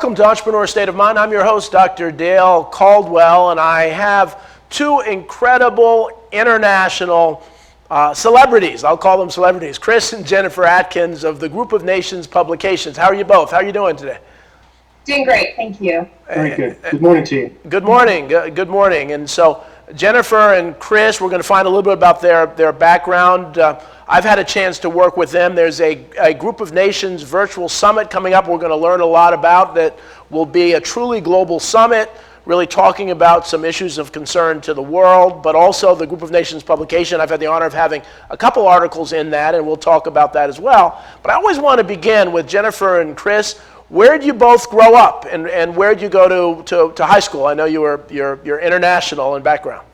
welcome to Entrepreneur State of Mind. I'm your host, Dr. Dale Caldwell, and I have two incredible international celebrities. I'll call them celebrities. Chris and Jennifer Atkins of the Group of Nations Publications. How are you both? How are you doing today? Doing great, thank you. Very good. Good morning to you. Good morning. Good morning. And so Jennifer and Chris, we're going to find a little bit about their background. I've had a chance to work with them. There's a Group of Nations virtual summit coming up we're going to learn a lot about that will be a truly global summit, really talking about some issues of concern to the world, but also the Group of Nations publication. I've had the honor of having a couple articles in that, and we'll talk about that as well. But I always want to begin with Jennifer and Chris. Where did you both grow up, and where did you go to high school? I know you're international in background.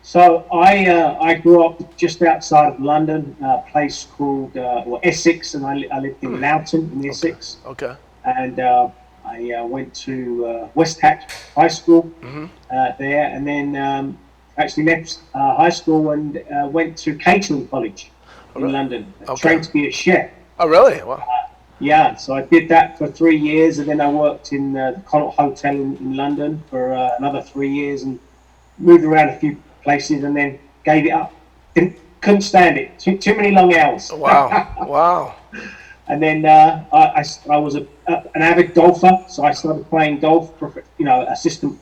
So I grew up just outside of London, a place called Essex, and I lived in Loughton in Essex. Okay. And I went to West Hatch High School there, and then actually left high school and went to catering college in London. Trained to be a chef. Oh, really? Wow. Yeah, so I did that for 3 years, and then I worked in the Connaught Hotel in London for another 3 years, and moved around a few places, and then gave it up. Couldn't stand it. Too many long hours. Wow. Wow. And then I was an avid golfer, so I started playing golf, assistant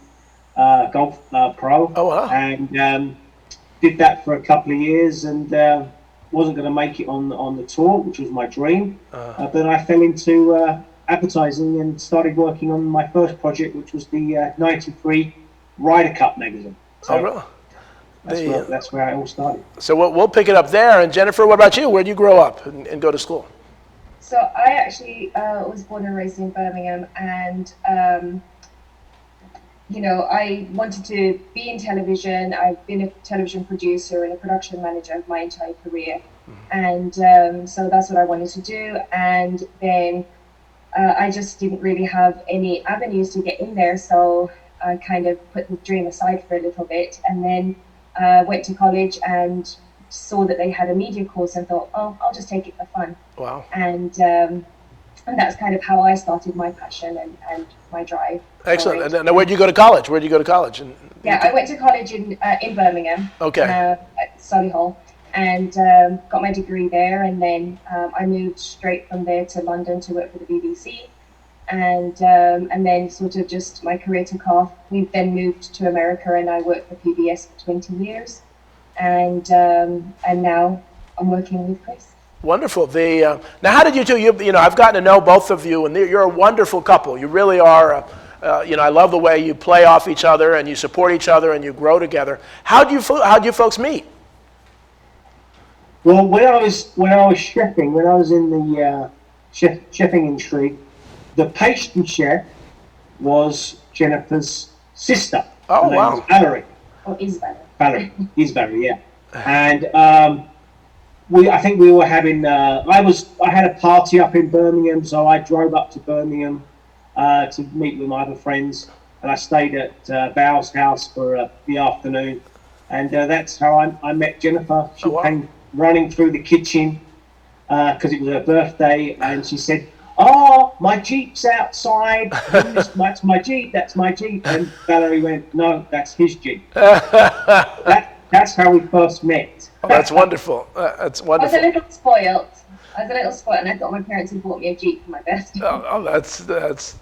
golf pro. Oh, wow. And did that for a couple of years, and wasn't going to make it on the tour, which was my dream. But then I fell into advertising and started working on my first project, which was the '93 Ryder Cup magazine. So, oh, really? That's where it all started. So we'll pick it up there. And Jennifer, what about you? Where did you grow up and go to school? So I actually was born and raised in Birmingham, and I wanted to be in television. I've been a television producer and a production manager my entire career, and so that's what I wanted to do. And then I just didn't really have any avenues to get in there, so I kind of put the dream aside for a little bit, and then went to college and saw that they had a media course and thought, oh, I'll just take it for fun. Wow. And that's kind of how I started my passion and my drive. Excellent. And where did you go to college? Where did you go to college? Yeah, I went to college in Birmingham. Okay. At Solihull, and got my degree there, and then I moved straight from there to London to work for the BBC. And then sort of just my career took off. We then moved to America, and I worked for PBS for 20 years. And now I'm working with Chris. Wonderful. Now, how did you two? I've gotten to know both of you, and you're a wonderful couple. You really are. I love the way you play off each other, and you support each other, and you grow together. How do you folks meet? Well, when I was chefing, when I was in the chefing industry, the pastry chef was Jennifer's sister. Oh, wow. Valerie. Oh, is Valerie. Valerie, yeah. And I think we were having. I had a party up in Birmingham, so I drove up to Birmingham to meet with my other friends, and I stayed at Val's house for the afternoon, and that's how I met Jennifer. She came running through the kitchen because it was her birthday, and she said, "Oh, my Jeep's outside. That's my Jeep. That's my Jeep." And Valerie went, "No, that's his Jeep." That's how we first met. Oh, that's wonderful. That's wonderful. I was a little spoiled, and I thought my parents had bought me a Jeep for my birthday. Oh, that's.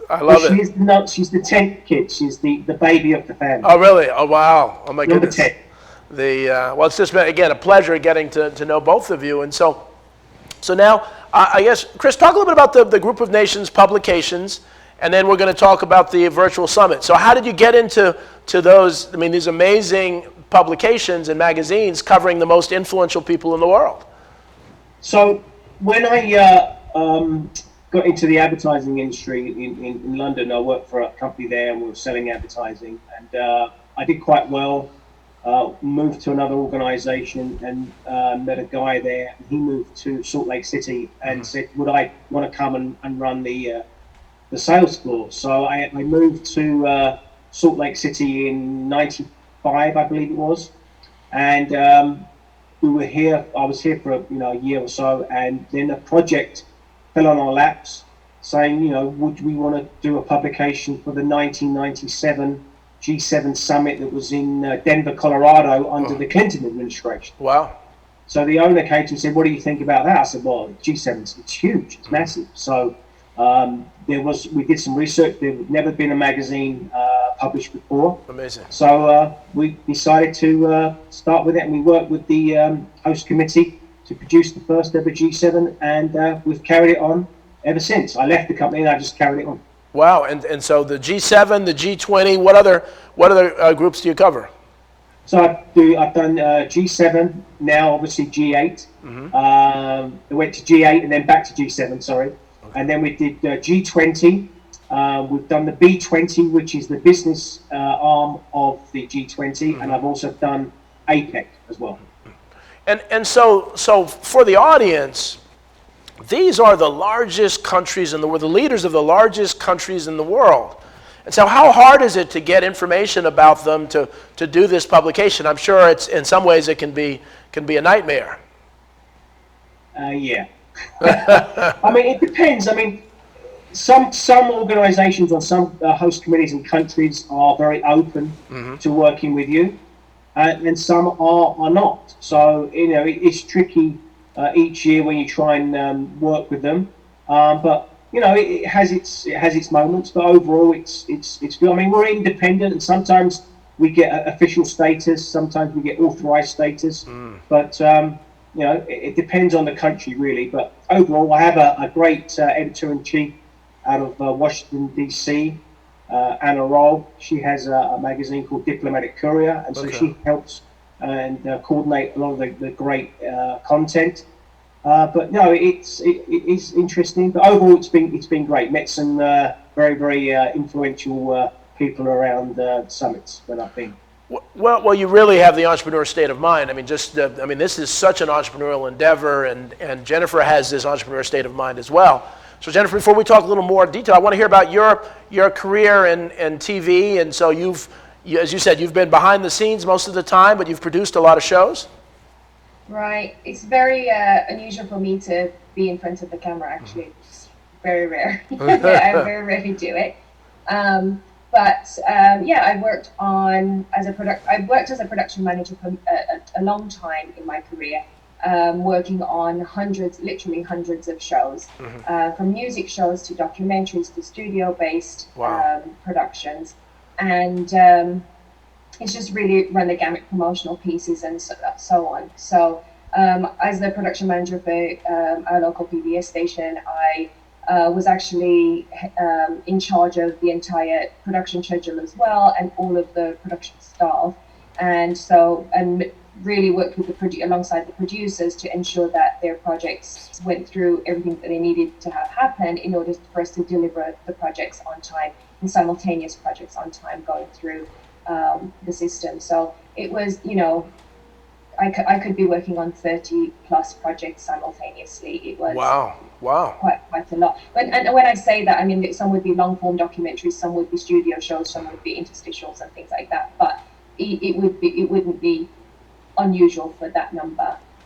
I love it. She's the 10th kid. She's the baby of the family. Oh, really? Oh, wow. Oh, my goodness. Number 10. Well, it's just been, again, a pleasure getting to know both of you. And so now, I guess, Chris, talk a little bit about the Group of Nations publications, and then we're going to talk about the virtual summit. So how did you get into those, these amazing publications and magazines covering the most influential people in the world? So when I got into the advertising industry in London, I worked for a company there, and we were selling advertising, and I did quite well. Moved to another organization and met a guy there. He moved to Salt Lake City and said, would I want to come and run the sales floor? So I moved to Salt Lake City in '95, I believe it was. And we were here. I was here for a year or so, and then a project fell on our laps. saying, would we want to do a publication for the 1997 G7 summit that was in Denver, Colorado under the Clinton administration. Wow. So the owner came to me and said, what do you think about that? I said, well, G7, it's huge, it's massive. So we did some research. There had never been a magazine published before. Amazing. So we decided to start with it, and we worked with the host committee to produce the first ever G7, and we've carried it on ever since. I left the company and I just carried it on. Wow, and so the G7, the G20, what other groups do you cover? So I've done G7, now obviously G8. I went to G8 and then back to G7, sorry. Okay. And then we did G20. We've done the B20, which is the business arm of the G20, and I've also done APEC as well. And so for the audience, these are the largest countries in the world, the leaders of the largest countries in the world. And so how hard is it to get information about them to do this publication? I'm sure it's, in some ways it can be a nightmare. Yeah. I mean, it depends. I mean, some organizations or some host committees and countries are very open to working with you, and some are not. So, it's tricky each year when you try and work with them. But it has its moments, but overall it's good. I mean, we're independent, and sometimes we get official status, sometimes we get authorized status, but it depends on the country really. But overall, I have a great editor-in-chief out of Washington DC, Anna Roll. She has a magazine called Diplomatic Courier, and so she helps and coordinate a lot of the great content. But no, it is interesting. But overall, it's been great. Met some very, very influential people around summits that I've been. Well, you really have the entrepreneur state of mind. I mean, this is such an entrepreneurial endeavor, and Jennifer has this entrepreneur state of mind as well. So, Jennifer, before we talk a little more in detail, I want to hear about your career in TV. And so, as you said, you've been behind the scenes most of the time, but you've produced a lot of shows. Right. It's very unusual for me to be in front of the camera, actually. It's very rare. I very rarely do it. I worked as a production manager for a long time in my career, working on literally hundreds of shows, from music shows to documentaries to studio-based productions. And it's just really run the gamut, promotional pieces and so on. So as the production manager for our local PBS station, I was actually in charge of the entire production schedule as well, and all of the production staff, and really worked with alongside the producers to ensure that their projects went through everything that they needed to have happen in order for us to deliver the projects on time, and simultaneous projects on time going through the system. So it was, I could be working on 30 plus projects simultaneously. It was quite a lot. And when I say that, I mean some would be long form documentaries, some would be studio shows, some would be interstitials and things like that. But it wouldn't be unusual for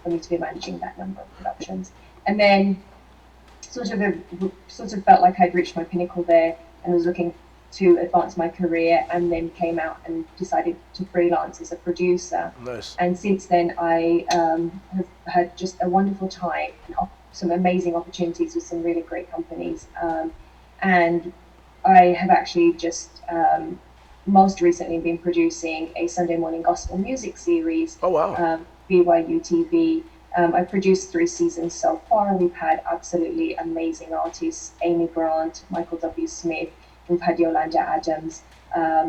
me to be managing that number of productions. And then sort of felt like I'd reached my pinnacle there and was looking to advance my career, and then came out and decided to freelance as a producer. Nice. And since then I have had just a wonderful time and some amazing opportunities with some really great companies, and I have actually just most recently been producing a Sunday morning gospel music series. Oh wow. BYU TV. I've produced 3 seasons so far. We've had absolutely amazing artists, Amy Grant, Michael W. Smith. We've had Yolanda Adams,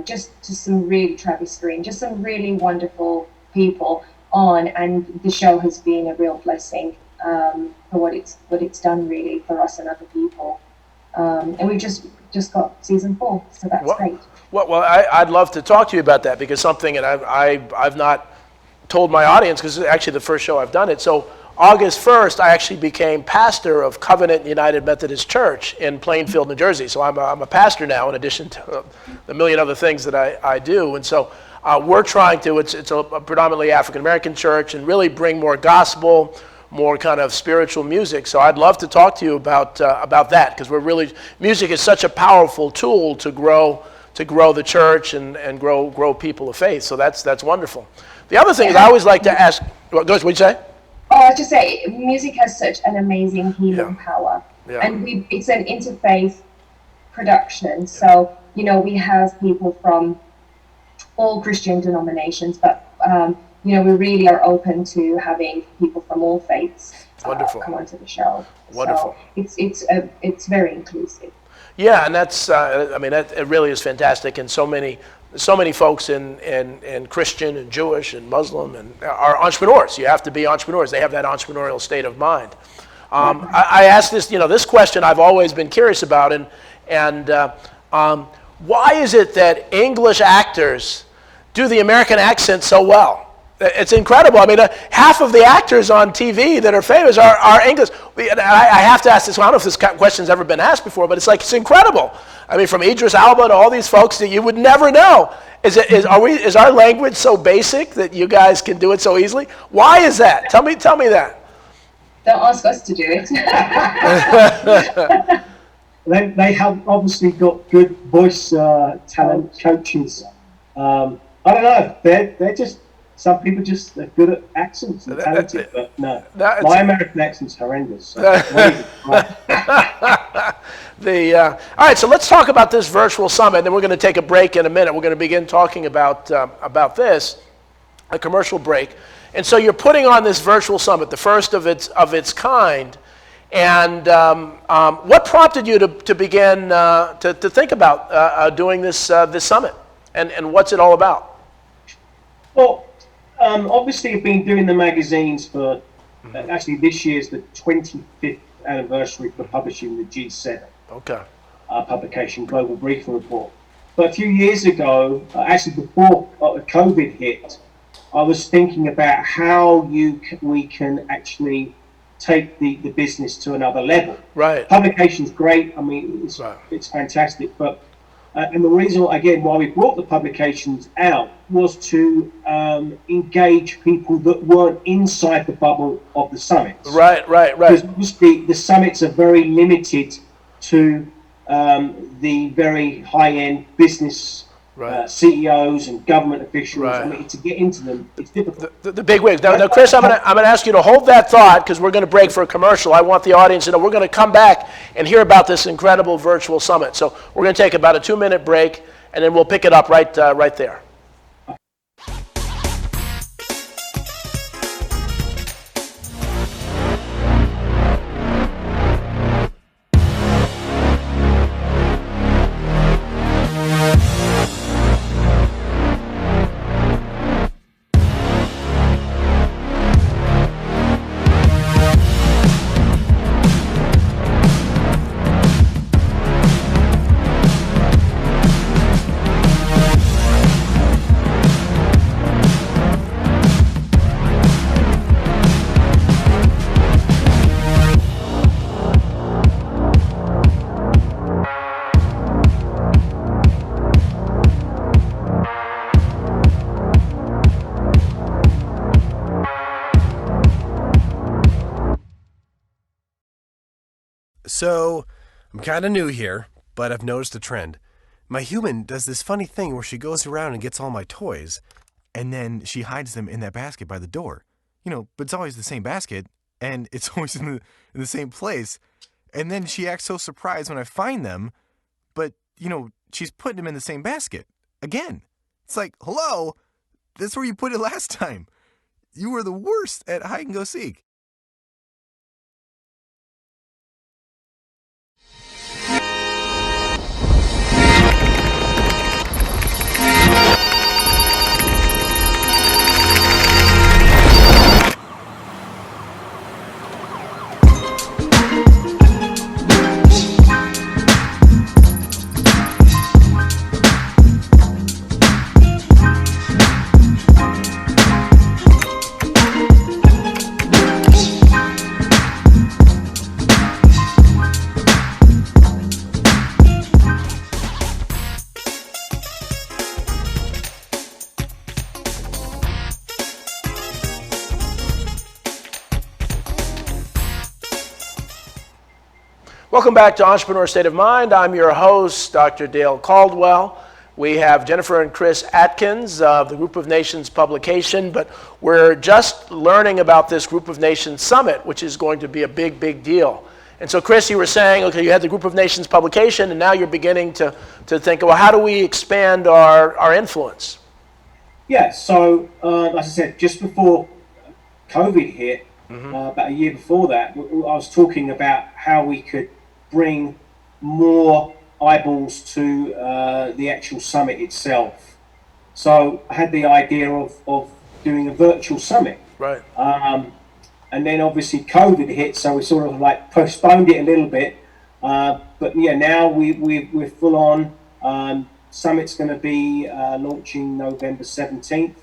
just some really Travis Green, just some really wonderful people on, and the show has been a real blessing for what it's done really for us and other people. And we've just got season 4, so that's great. Well, I'd love to talk to you about that, because something, and I've not told my audience, because it's actually the first show I've done it. So August 1st, I actually became pastor of Covenant United Methodist Church in Plainfield, New Jersey. So I'm a pastor now, in addition to the million other things that I do. And so we're trying to, it's a predominantly African-American church, and really bring more gospel, more kind of spiritual music. So I'd love to talk to you about that, because music is such a powerful tool to grow the church and grow people of faith. So that's wonderful. The other thing is I always like to ask. What you say? Oh, I was just say, music has such an amazing healing power, and it's an interfaith production. So we have people from all Christian denominations, but we really are open to having people from all faiths come onto the show. Wonderful. So it's very inclusive. Yeah, and that's it really is fantastic, and so many folks in Christian and Jewish and Muslim and are entrepreneurs. You have to be entrepreneurs. They have that entrepreneurial state of mind. I asked this question I've always been curious about, and why is it that English actors do the American accent so well? It's incredible. I mean, half of the actors on TV that are famous are English. I have to ask this. I don't know if this question's ever been asked before, but it's incredible. I mean, from Idris Elba to all these folks that you would never know. Is our language so basic that you guys can do it so easily? Why is that? Tell me that. Don't ask us to do it. They have obviously got good voice talent coaches. I don't know. They're just. Some people just are good at accents and talented, but no. My American accent's horrendous. So all right, so let's talk about this virtual summit, then we're going to take a break in a minute. We're going to begin talking about this, a commercial break. And so you're putting on this virtual summit, the first of its kind. And what prompted you to begin to think about doing this summit, and what's it all about? Well. Obviously, I've been doing the magazines for, actually this year's the 25th anniversary for publishing the G7 publication, Global Briefing Report. But a few years ago, actually before COVID hit, I was thinking about how we can actually take the business to another level. Right. Publication's great. I mean, it's fantastic, but and the reason, again, why we brought the publications out was to engage people that weren't inside the bubble of the summits. Right. Because obviously the summits are very limited to the very high-end business CEOs and government officials. I mean, to get into them, it's difficult. The big wigs. Now, Chris, I'm going to ask you to hold that thought, because we're going to break for a commercial. I want the audience to know we're going to come back and hear about this incredible virtual summit. So we're going to take about a 2-minute break, and then we'll pick it up right there. So, I'm kind of new here, but I've noticed a trend. My human does this funny thing where she goes around and gets all my toys, and then she hides them in that basket by the door. But it's always the same basket, and it's always in the same place. And then she acts so surprised when I find them, but, she's putting them in the same basket. Again. It's like, hello, that's where you put it last time. You were the worst at hide and go seek. Welcome back to Entrepreneur State of Mind. I'm your host, Dr. Dale Caldwell. We have Jennifer and Chris Atkins of the Group of Nations publication, but we're just learning about this Group of Nations Summit, which is going to be a big, big deal. And so, Chris, you were saying, okay, you had the Group of Nations publication, and now you're beginning to think, well, how do we expand our influence? Yeah, so like I said, just before COVID hit, about a year before that, I was talking about how we could bring more eyeballs to the actual summit itself. So I had the idea of doing a virtual summit. Right. And then obviously COVID hit, so we sort of like postponed it a little bit. But yeah, now we're full on. Summit's going to be launching November 17th.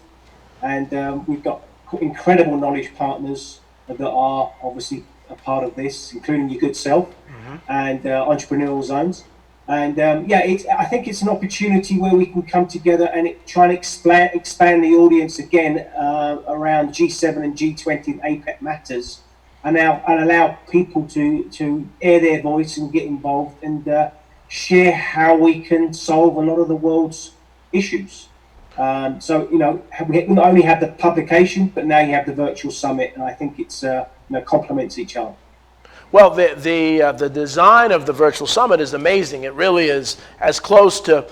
And we've got incredible knowledge partners that are obviously a part of this, including your good self and entrepreneurial zones. And I think it's an opportunity where we can come together and try and expand the audience again around G7 and G20 and APEC matters, and allow people to air their voice and get involved and share how we can solve a lot of the world's issues. So we not only have the publication, but now you have the virtual summit, and I think it's complements each other. Well, the design of the virtual summit is amazing. It really is as close to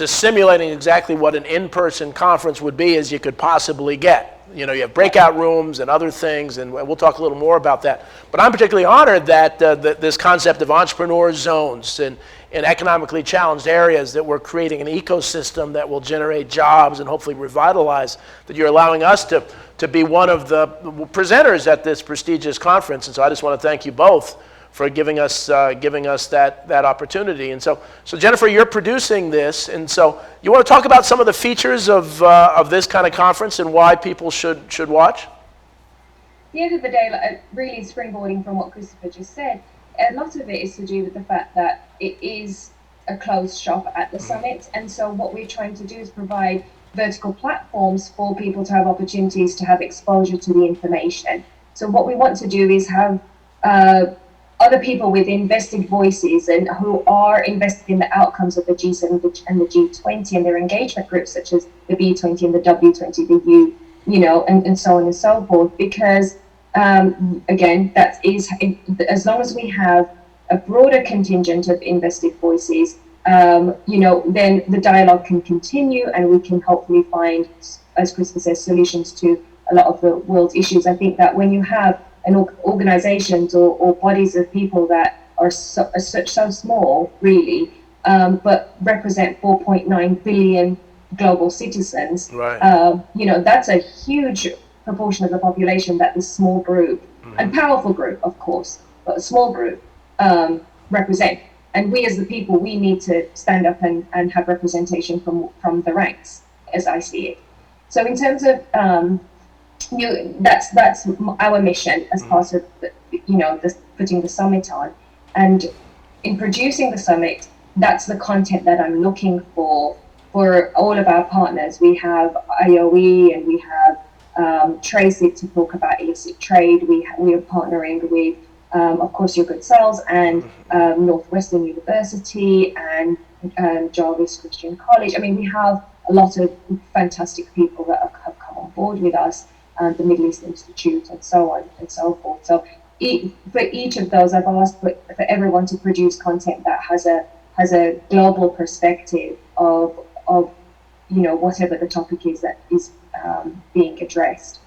simulating exactly what an in-person conference would be as you could possibly get. You know, you have breakout rooms and other things, and we'll talk a little more about that. But I'm particularly honored that this concept of entrepreneur zones in economically challenged areas, that we're creating an ecosystem that will generate jobs and hopefully revitalize, that you're allowing us to be one of the presenters at this prestigious conference. And so I just want to thank you both for giving us that opportunity. And so Jennifer, you're producing this, and so you want to talk about some of the features of this kind of conference and why people should watch? At the end of the day, really springboarding from what Christopher just said, a lot of it is to do with the fact that it is a closed shop at the summit. And so what we're trying to do is provide vertical platforms for people to have opportunities to have exposure to the information. So what we want to do is have other people with invested voices and who are invested in the outcomes of the G7 and the G20 and their engagement groups, such as the B20 and the W20, the and so on and so forth. Because again, that is, as long as we have a broader contingent of invested voices, then the dialogue can continue, and we can hopefully find, as Christopher says, solutions to a lot of the world's issues. I think that when you have organizations or bodies of people that are so small, really, but represent 4.9 billion global citizens, right. That's a huge proportion of the population that this small group, and powerful group, of course, but a small group represent. And we as the people, we need to stand up and have representation from the ranks, as I see it. So in terms of, that's our mission as part of, putting the summit on. And in producing the summit, that's the content that I'm looking for all of our partners. We have IOE and we have Tracy to talk about illicit trade. We are partnering with, of course, Your Good Selves and Northwestern University and Jarvis Christian College. I mean, we have a lot of fantastic people that have come on board with us, the Middle East Institute and so on and so forth. So for each of those, I've asked for everyone to produce content that has a global perspective of whatever the topic is that is being addressed.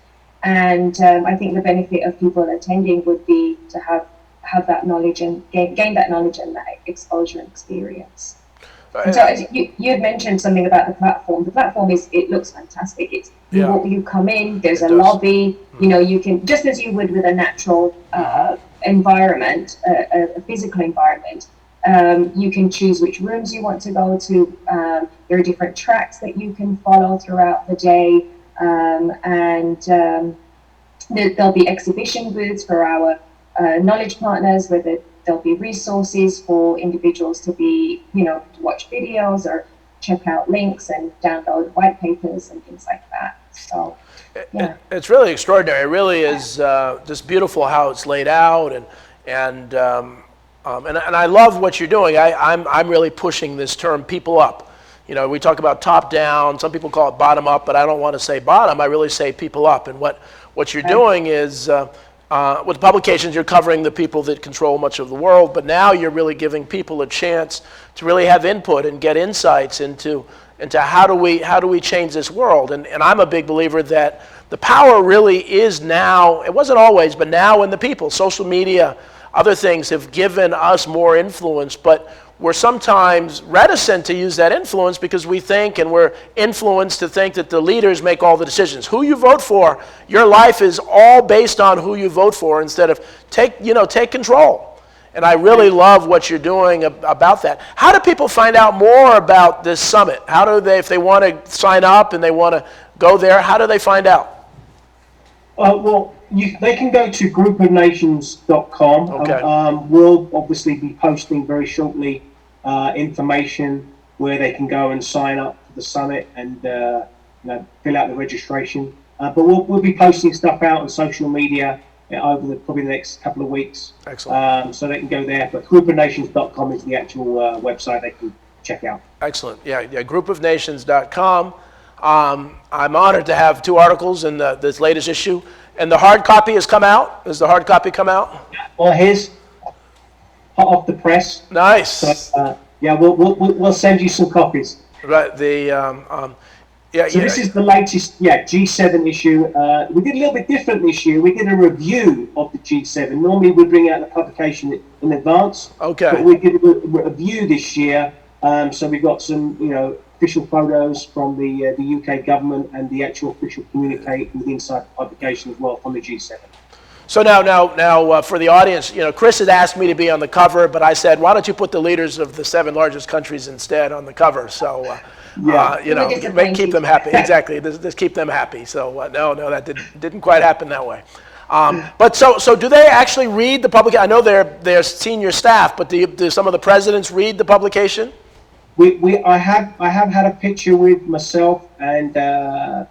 And I think the benefit of people attending would be to have that knowledge and gain that knowledge and that exposure and experience. And so as you had mentioned something about the platform. The platform it looks fantastic. You come in, there's a lobby, you can, just as you would with a natural environment, a physical environment, you can choose which rooms you want to go to. There are different tracks that you can follow throughout the day. There'll be exhibition booths for our knowledge partners, where there'll be resources for individuals to be, to watch videos or check out links and download white papers and things like that. So, yeah. It's really extraordinary. It really is just beautiful how it's laid out, and And I love what you're doing. I'm really pushing this term "people up." You know, we talk about top down. Some people call it bottom up, but I don't want to say bottom. I really say people up. And what you're doing is, with publications, you're covering the people that control much of the world. But now you're really giving people a chance to really have input and get insights into how do we change this world. And I'm a big believer that the power really is now. It wasn't always, but now in the people. Social media, other things have given us more influence, but we're sometimes reticent to use that influence because we think, and we're influenced to think, that the leaders make all the decisions. Who you vote for, your life is all based on who you vote for, instead of take control. And I really love what you're doing about that. How do people find out more about this summit? How do they, if they want to sign up and they want to go there, how do they find out? They can go to groupofnations.com. Okay. We'll obviously be posting very shortly information where they can go and sign up for the summit and fill out the registration. But we'll be posting stuff out on social media over probably the next couple of weeks. Excellent. So they can go there. But groupofnations.com is the actual website they can check out. Excellent. Yeah, groupofnations.com. I'm honored to have 2 articles in this latest issue. And the hard copy has come out? Has the hard copy come out? Well, here's hot off the press. Nice. So, we'll send you some copies. Right. This is the latest, G7 issue. We did a little bit different this year. We did a review of the G7. Normally we bring out the publication in advance. Okay. But we did a review this year. So we got some, official photos from the UK government and the actual official communique with inside the publication as well from the G7. So now, for the audience, Chris had asked me to be on the cover, but I said, why don't you put the leaders of the 7 largest countries instead on the cover? So, keep them happy. Exactly, just keep them happy. So, no, that didn't quite happen that way. But so do they actually read the publication? I know they're senior staff, but do some of the presidents read the publication? I have had a picture with myself and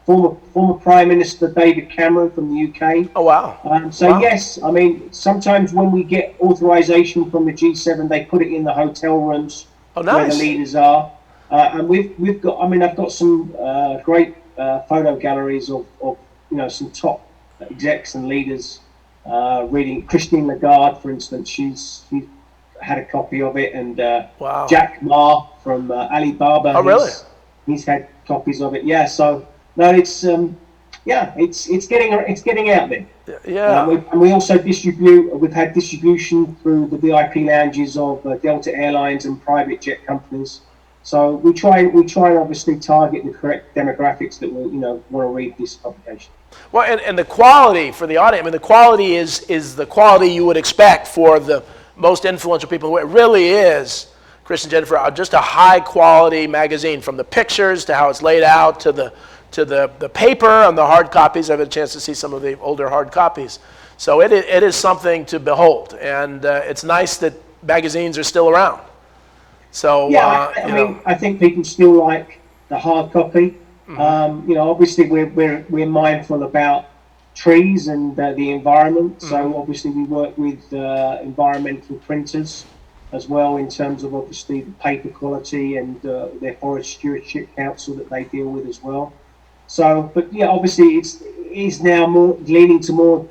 former Prime Minister David Cameron from the UK. Oh wow! Wow. Yes, I mean sometimes when we get authorization from the G7, they put it in the hotel rooms where the leaders are, and we've got. I mean, I've got some great photo galleries of some top execs and leaders reading. Christine Lagarde, for instance, she's had a copy of it, and wow. Jack Ma from Alibaba. Oh, really? He's had copies of it. Yeah. So no, it's getting out there. Yeah. And we also distribute. We've had distribution through the VIP lounges of Delta Airlines and private jet companies. So we try and obviously target the correct demographics that will want to read this publication. Well, and the quality for the audience. I mean, the quality is the quality you would expect for the most influential people. It really is, Chris and Jennifer, just a high quality magazine, from the pictures to how it's laid out to the paper and the hard copies. I've had a chance to see some of the older hard copies. So it is something to behold, and it's nice that magazines are still around. So I think people still like the hard copy. Mm-hmm. Obviously we're mindful about trees and the environment. Mm-hmm. So obviously we work with environmental printers as well in terms of obviously the paper quality and their Forest Stewardship Council that they deal with as well. So, but obviously it's now more leaning to more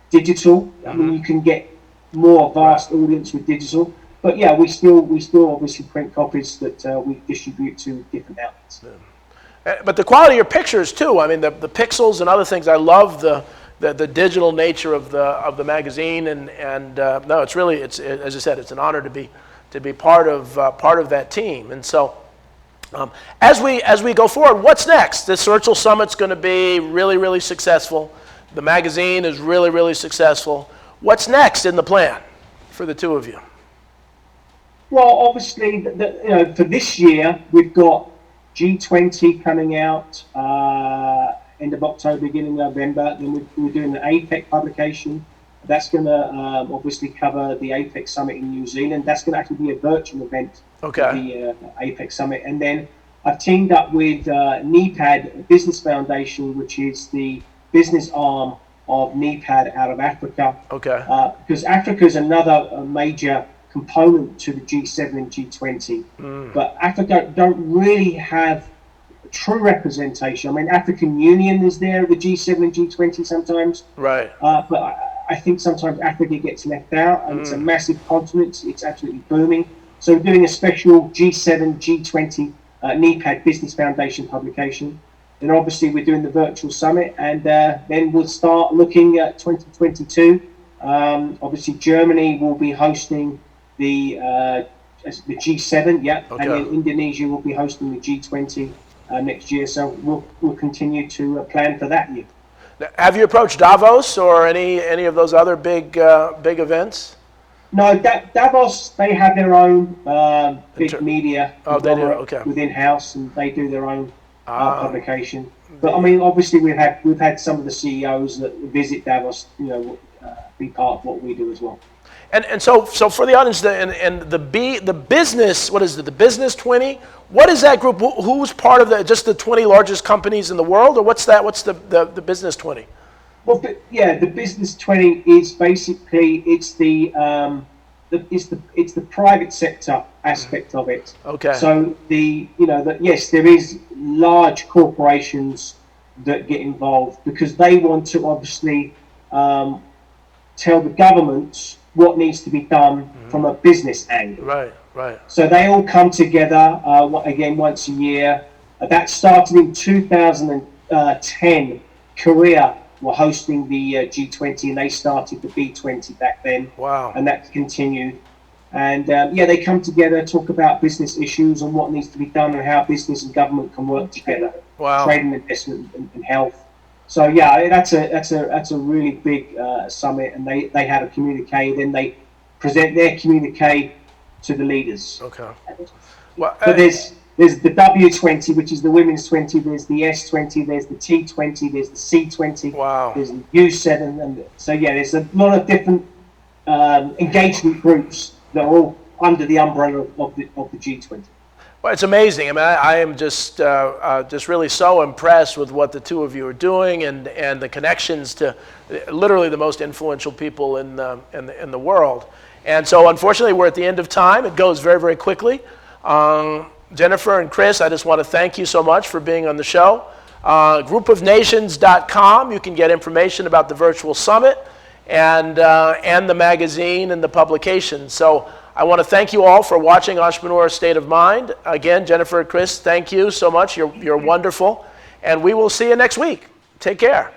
digital. Mm-hmm. I mean, you can get more vast audience with digital. But we still obviously print copies that we distribute to different outlets. Yeah. But the quality of your pictures too. I mean, the pixels and other things. I love the digital nature of the magazine, and no, it's really as I said, it's an honor to be part of that team. And so, as we go forward, what's next? This virtual summit's going to be really, really successful. The magazine is really, really successful. What's next in the plan for the two of you? Well, obviously, for this year we've got G20 coming out end of October, beginning of November. Then we're doing the APEC publication. That's going to obviously cover the APEC Summit in New Zealand. That's going to actually be a virtual event. Okay. For the APEC Summit. And then I've teamed up with NEPAD Business Foundation, which is the business arm of NEPAD out of Africa. Okay. Because Africa is another major component to the G7 and G20. But Africa don't really have true representation. I mean, African Union is there at the G7 and G20 sometimes. Right. But I think sometimes Africa gets left out, and it's a massive continent. It's absolutely booming. So we're doing a special G7, G20 NEPAD Business Foundation publication. And obviously we're doing the virtual summit, and then we'll start looking at 2022. Obviously Germany will be hosting the G7, Okay. and then Indonesia will be hosting the G20 next year. So we'll continue to plan for that year. Have you approached Davos or any of those other big events? No, Davos, they have their own big media they do? Okay. within house, and they do their own publication. But I mean, obviously we've had some of the CEOs that visit Davos, be part of what we do as well. And so for the audience, the business, what is it? The Business 20. What is that group? Who's part of just the 20 largest companies in the world, or what's that? What's the Business 20? Well, the Business 20 is basically it's the private sector aspect of it. Okay. So yes, there is large corporations that get involved because they want to obviously tell the governments what needs to be done from a business angle. Right. So they all come together again once a year. That started in 2010. Korea were hosting the G20, and they started the B20 back then. Wow. And that continued. And they come together, talk about business issues and what needs to be done and how business and government can work together. Wow. Trade and investment and health. So yeah, that's a really big summit, and they have a communique. Then they present their communique to the leaders. Okay. Well, But there's the W20, which is the women's 20. There's the S20. There's the T20. There's the C20. Wow. There's the U7, and so there's a lot of different engagement groups that are all under the umbrella of the G20. Well, it's amazing. I mean, I am just really so impressed with what the two of you are doing, and the connections to literally the most influential people in the world. And so, unfortunately, we're at the end of time. It goes very, very quickly. Jennifer and Chris, I just want to thank you so much for being on the show. Groupofnations.com, you can get information about the virtual summit and the magazine and the publication. So I want to thank you all for watching Entrepreneur State of Mind. Again, Jennifer and Chris, thank you so much. You're wonderful. And we will see you next week. Take care.